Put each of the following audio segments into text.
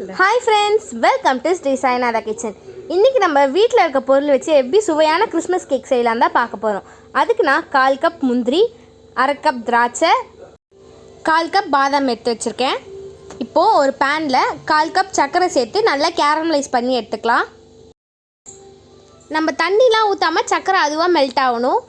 Hi friends, welcome to Sri Sai Natha Kitchen. இன்னைக்கு நம்ம வீட்ல இருக்க பொருள் வச்சு எப்படி சுவையான கிறிஸ்மஸ் கேக் செய்யலாம் தான் பார்க்க போறோம். அதுக்கு நான் 1/4 கப் முந்திரி, 1/2 கப் திராட்சை, 1/4 கப் பாதாம் எடுத்து வச்சிருக்கேன். இப்போ ஒரு panல 1/4 கப் சர்க்கரை சேர்த்து நல்லா கேரமலைஸ் பண்ணி எடுத்துக்கலாம். நம்ம தண்ணிலாம் ஊத்தாம சர்க்கரை அதுவா மெல்ட் ஆகணும்.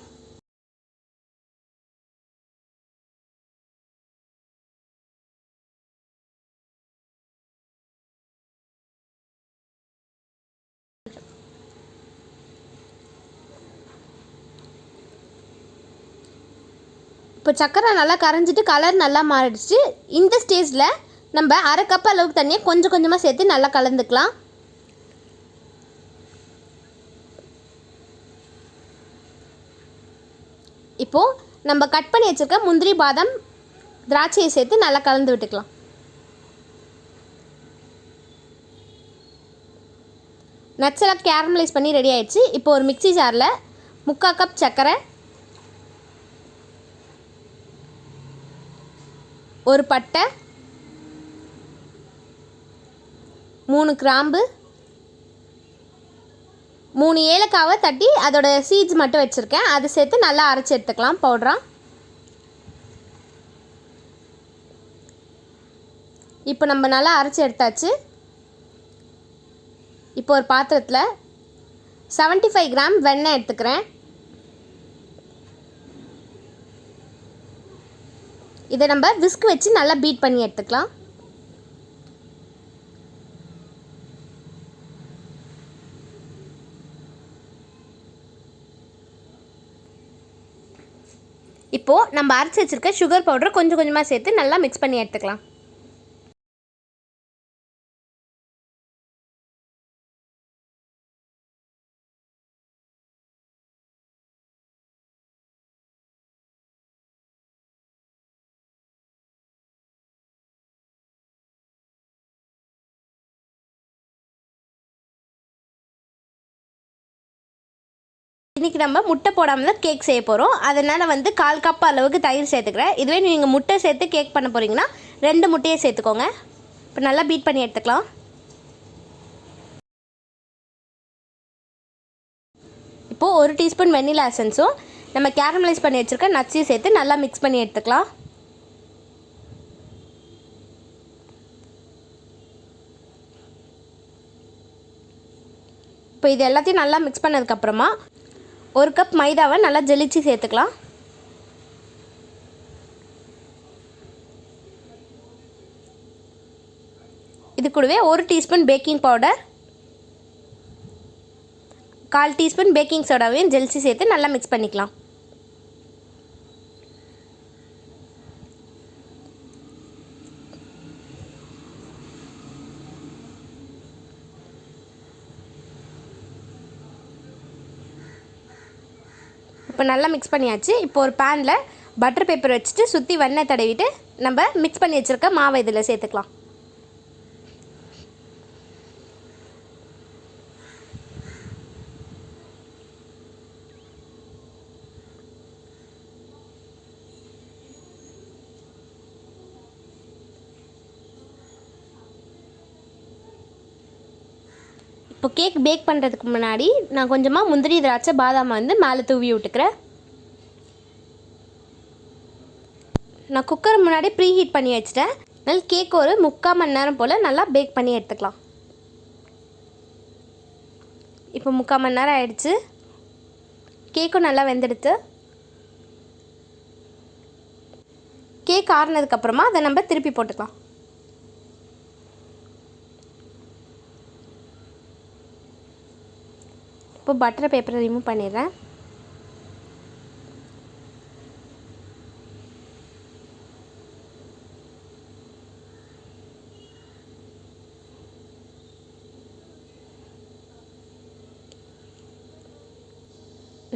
இப்போ சக்கரை நல்லா கரைஞ்சிட்டு கலர் நல்லா மாறிடுச்சு. இந்த ஸ்டேஜில் நம்ம 1/2 கப் அளவுக்கு தண்ணியை கொஞ்சம் கொஞ்சமாக சேர்த்து நல்லா கலந்துக்கலாம். இப்போது நம்ம கட் பண்ணி வச்சுருக்க முந்திரி பாதாம் திராட்சையை சேர்த்து நல்லா கலந்து விட்டுக்கலாம். நட்ஸ் எல்லாம் கேரமலைஸ் பண்ணி ரெடி ஆகிடுச்சு. இப்போ ஒரு மிக்சி ஜாரில் 3/4 கப் சர்க்கரை, ஒரு பட்டை, 3 கிராம்பு, 3 ஏலக்காவை தட்டி அதோட சீட்ஸ் மட்டும் வச்சுருக்கேன். அதை சேர்த்து நல்லா அரைச்சி எடுத்துக்கலாம் பவுடரா. இப்போ நம்ம நல்லா அரைச்சி எடுத்தாச்சு. இப்போ ஒரு பாத்திரத்தில் 75 கிராம் வெண்ணெய் எடுத்துக்கிறேன். இதை நம்ம விஸ்க் வச்சு நல்லா பீட் பண்ணி எடுத்துக்கலாம். இப்போது நம்ம அரைச்சி வச்சுருக்க சுகர் பவுடரை கொஞ்சம் கொஞ்சமாக சேர்த்து நல்லா மிக்ஸ் பண்ணி எடுத்துக்கலாம். இன்றைக்கி நம்ம முட்டை போடாமல் தான் கேக் செய்ய போகிறோம். அதனால் 1/4 கப் அளவுக்கு தயிர் சேர்த்துக்கிறேன். இதுவே நீங்கள் முட்டை சேர்த்து கேக் பண்ண போகிறீங்கன்னா 2 முட்டையை சேர்த்துக்கோங்க. இப்போ நல்லா பீட் பண்ணி எடுத்துக்கலாம். இப்போது 1 டீஸ்பூன் வெண்ணிலா எசன்ஸும் நம்ம கேரமலைஸ் பண்ணி வச்சுருக்க நட்ஸையும் சேர்த்து நல்லா மிக்ஸ் பண்ணி எடுத்துக்கலாம். இப்போ இது எல்லாத்தையும் நல்லா மிக்ஸ் பண்ணதுக்கப்புறமா 1 கப் மைதாவை நல்லா ஜெலிச்சு சேர்த்துக்கலாம். இது கூடவே 1 teaspoon baking powder, 1/4 teaspoon baking சோடாவையும் ஜெலிச்சு சேர்த்து நல்லா மிக்ஸ் பண்ணிக்கலாம். இப்போ நல்லா மிக்ஸ் பண்ணியாச்சு. இப்போ ஒரு பேனில் பட்டர் பேப்பர் வச்சுட்டு சுற்றி வெண்ணெய் தடவிட்டு நம்ம மிக்ஸ் பண்ணி வச்சுருக்க மாவை இதில் சேர்த்துக்கலாம். இப்போ கேக் பேக் பண்ணுறதுக்கு முன்னாடி நான் கொஞ்சமாக முந்திரி திராட்சை பாதாமை மேலே தூவி விட்டுக்கிறேன். நான் குக்கரை முன்னாடி ப்ரீ ஹீட் பண்ணி வச்சுட்டேன். அதனால் கேக் ஒரு 3/4 மணி நேரம் போல் நல்லா பேக் பண்ணி எடுத்துக்கலாம். இப்போ 3/4 மணி நேரம் ஆயிடுச்சு. கேக்கும் நல்லா வெந்துடுத்து. கேக் ஆறுனதுக்கப்புறமா அதை நம்ம திருப்பி போட்டுக்கலாம். இப்போ பட்டர் பேப்பரை ரிமூவ் பண்ணிடுறேன்.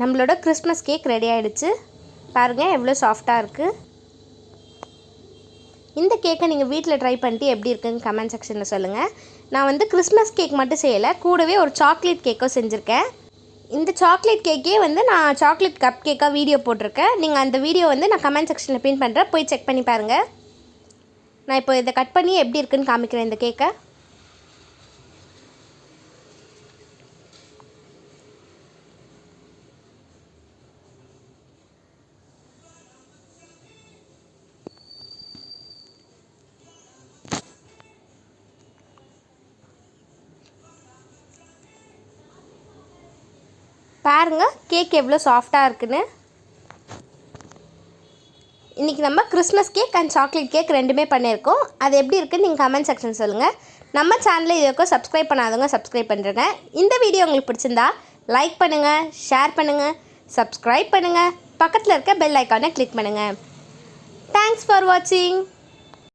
நம்மளோட கிறிஸ்மஸ் கேக் ரெடி ஆகிடுச்சு. பாருங்கள் எவ்வளோ சாஃப்டாக இருக்குது. இந்த கேக்கை நீங்கள் வீட்டில் ட்ரை பண்ணிட்டு எப்படி இருக்குன்னு கமெண்ட் செக்ஷனில் சொல்லுங்கள். நான் கிறிஸ்மஸ் கேக் மட்டும் செய்யலை, கூடவே ஒரு சாக்லேட் கேக்கும் செஞ்சுருக்கேன். இந்த சாக்லேட் கேக்கே நான் சாக்லேட் கப் கேக்காக வீடியோ போட்டிருக்கேன். நீங்கள் அந்த வீடியோ நான் கமெண்ட் செக்ஷனில் பின் பண்ணுறேன், போய் செக் பண்ணி பாருங்கள். நான் இப்போ இதை கட் பண்ணி எப்படி இருக்குன்னு காமிக்கிறேன் இந்த கேக்கை. பாருங்கள் கேக் எவ்வளோ சாஃப்டாக இருக்குன்னு. இன்றைக்கி நம்ம Christmas cake and chocolate cake ரெண்டுமே பண்ணியிருக்கோம். அது எப்படி இருக்குன்னு நீங்கள் கமெண்ட் செக்ஷன் சொல்லுங்கள். நம்ம சேனலில் இது வரைக்கும் சப்ஸ்கிரைப் பண்ணாதவங்க சப்ஸ்கிரைப் பண்ணுறேங்க. இந்த வீடியோ உங்களுக்கு பிடிச்சிருந்தா லைக் பண்ணுங்கள், ஷேர் பண்ணுங்கள், சப்ஸ்கிரைப் பண்ணுங்கள், பக்கத்தில் இருக்க பெல் ஐக்கானை கிளிக் பண்ணுங்கள். தேங்க்ஸ் ஃபார் வாட்சிங்.